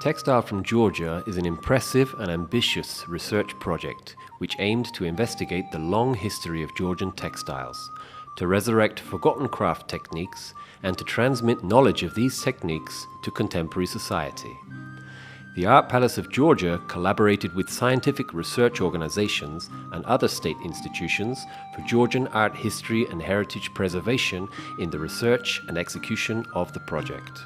Textile from Georgia is an impressive and ambitious research project which aimed to investigate the long history of Georgian textiles, to resurrect forgotten craft techniques, and to transmit knowledge of these techniques to contemporary society. The Art Palace of Georgia collaborated with scientific research organizations and other state institutions for Georgian art history and heritage preservation in the research and execution of the project.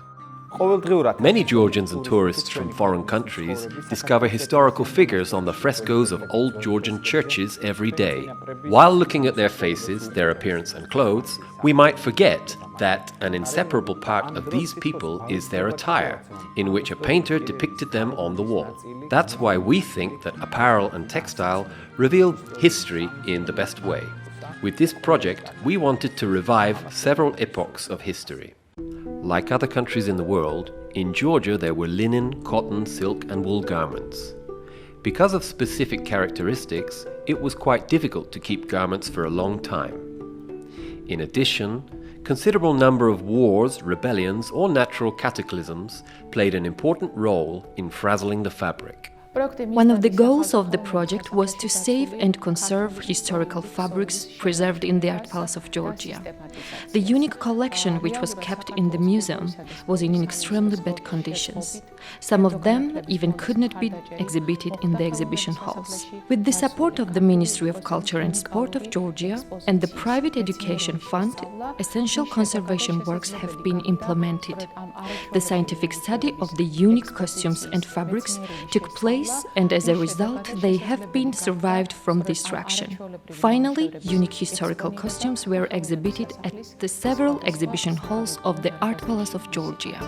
Many Georgians and tourists from foreign countries discover historical figures on the frescoes of old Georgian churches every day. While looking at their faces, their appearance and clothes, we might forget that an inseparable part of these people is their attire, in which a painter depicted them on the wall. That's why we think that apparel and textile reveal history in the best way. With this project, we wanted to revive several epochs of history. Like other countries in the world, in Georgia there were linen, cotton, silk and wool garments. Because of specific characteristics, it was quite difficult to keep garments for a long time. In addition, considerable number of wars, rebellions or natural cataclysms played an important role in frazzling the fabric. One of the goals of the project was to save and conserve historical fabrics preserved in the Art Palace of Georgia. The unique collection which was kept in the museum was in extremely bad conditions. Some of them even could not be exhibited in the exhibition halls. With the support of the Ministry of Culture and Sport of Georgia and the Private Education Fund, essential conservation works have been implemented. The scientific study of the unique costumes and fabrics took place, and as a result, they have been survived from destruction. Finally, unique historical costumes were exhibited at the several exhibition halls of the Art Palace of Georgia.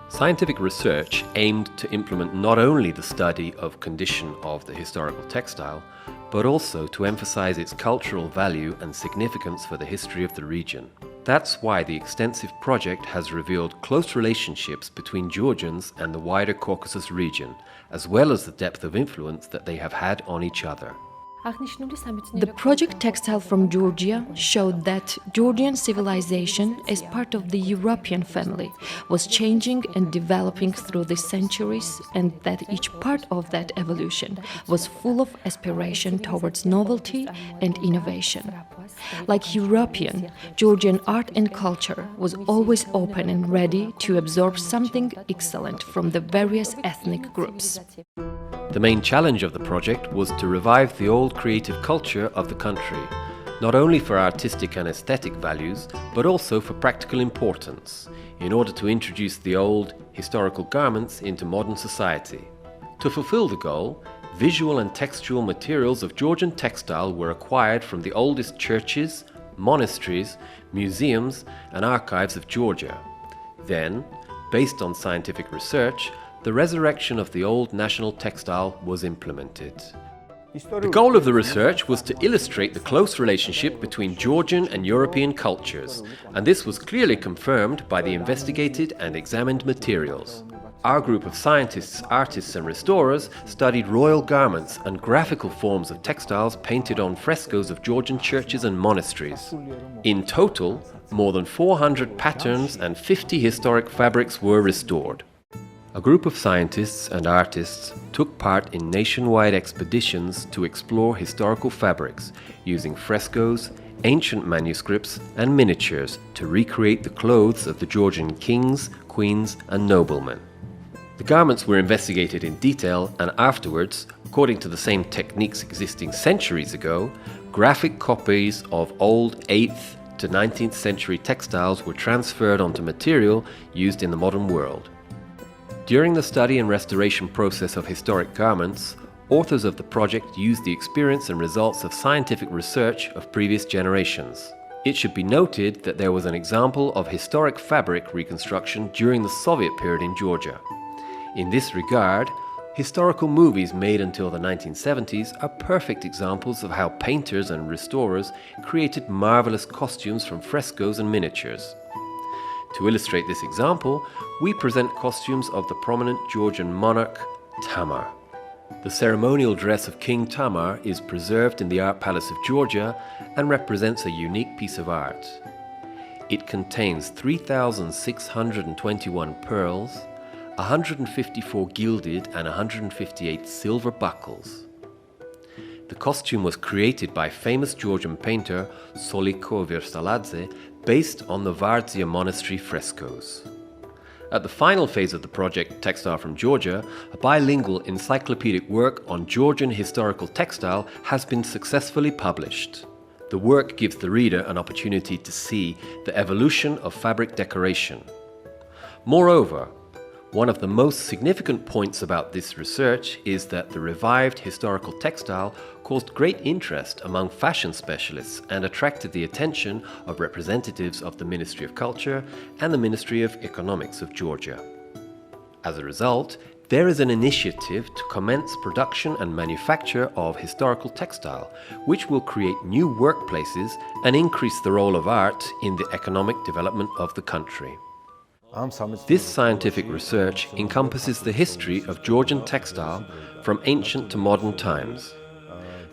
Scientific research aimed to implement not only the study of condition of the historical textile, but also to emphasize its cultural value and significance for the history of the region. That's why the extensive project has revealed close relationships between Georgians and the wider Caucasus region, as well as the depth of influence that they have had on each other. The project Textile from Georgia showed that Georgian civilization, as part of the European family, was changing and developing through the centuries, and that each part of that evolution was full of aspiration towards novelty and innovation. Like European, Georgian art and culture was always open and ready to absorb something excellent from the various ethnic groups. The main challenge of the project was to revive the old creative culture of the country, not only for artistic and aesthetic values, but also for practical importance, in order to introduce the old historical garments into modern society. To fulfill the goal, visual and textual materials of Georgian textile were acquired from the oldest churches, monasteries, museums, and archives of Georgia. Then, based on scientific research, the resurrection of the old national textile was implemented. The goal of the research was to illustrate the close relationship between Georgian and European cultures, and this was clearly confirmed by the investigated and examined materials. Our group of scientists, artists and restorers studied royal garments and graphical forms of textiles painted on frescoes of Georgian churches and monasteries. In total, more than 400 patterns and 50 historic fabrics were restored. A group of scientists and artists took part in nationwide expeditions to explore historical fabrics, using frescoes, ancient manuscripts and miniatures to recreate the clothes of the Georgian kings, queens and noblemen. The garments were investigated in detail, and afterwards, according to the same techniques existing centuries ago, graphic copies of old 8th to 19th century textiles were transferred onto material used in the modern world. During the study and restoration process of historic garments, authors of the project used the experience and results of scientific research of previous generations. It should be noted that there was an example of historic fabric reconstruction during the Soviet period in Georgia. In this regard, historical movies made until the 1970s are perfect examples of how painters and restorers created marvelous costumes from frescoes and miniatures. To illustrate this example, we present costumes of the prominent Georgian monarch, Tamar. The ceremonial dress of King Tamar is preserved in the Art Palace of Georgia and represents a unique piece of art. It contains 3,621 pearls, 154 gilded and 158 silver buckles. The costume was created by famous Georgian painter Soliko Virsaladze based on the Vardzia monastery frescoes. At the final phase of the project, Textile from Georgia, a bilingual encyclopedic work on Georgian historical textile has been successfully published. The work gives the reader an opportunity to see the evolution of fabric decoration. Moreover, one of the most significant points about this research is that the revived historical textile caused great interest among fashion specialists and attracted the attention of representatives of the Ministry of Culture and the Ministry of Economics of Georgia. As a result, there is an initiative to commence production and manufacture of historical textile, which will create new workplaces and increase the role of art in the economic development of the country. This scientific research encompasses the history of Georgian textile from ancient to modern times.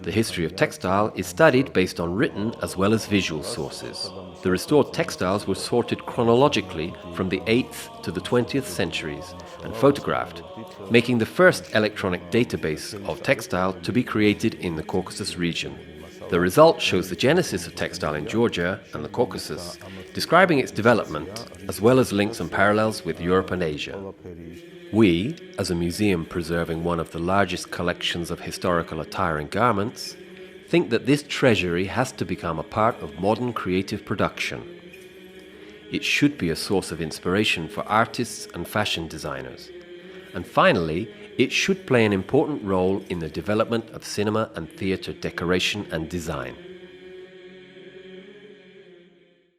The history of textile is studied based on written as well as visual sources. The restored textiles were sorted chronologically from the 8th to the 20th centuries and photographed, making the first electronic database of textile to be created in the Caucasus region. The result shows the genesis of textile in Georgia and the Caucasus, describing its development, as well as links and parallels with Europe and Asia. We, as a museum preserving one of the largest collections of historical attire and garments, think that this treasury has to become a part of modern creative production. It should be a source of inspiration for artists and fashion designers. And finally, it should play an important role in the development of cinema and theatre decoration and design.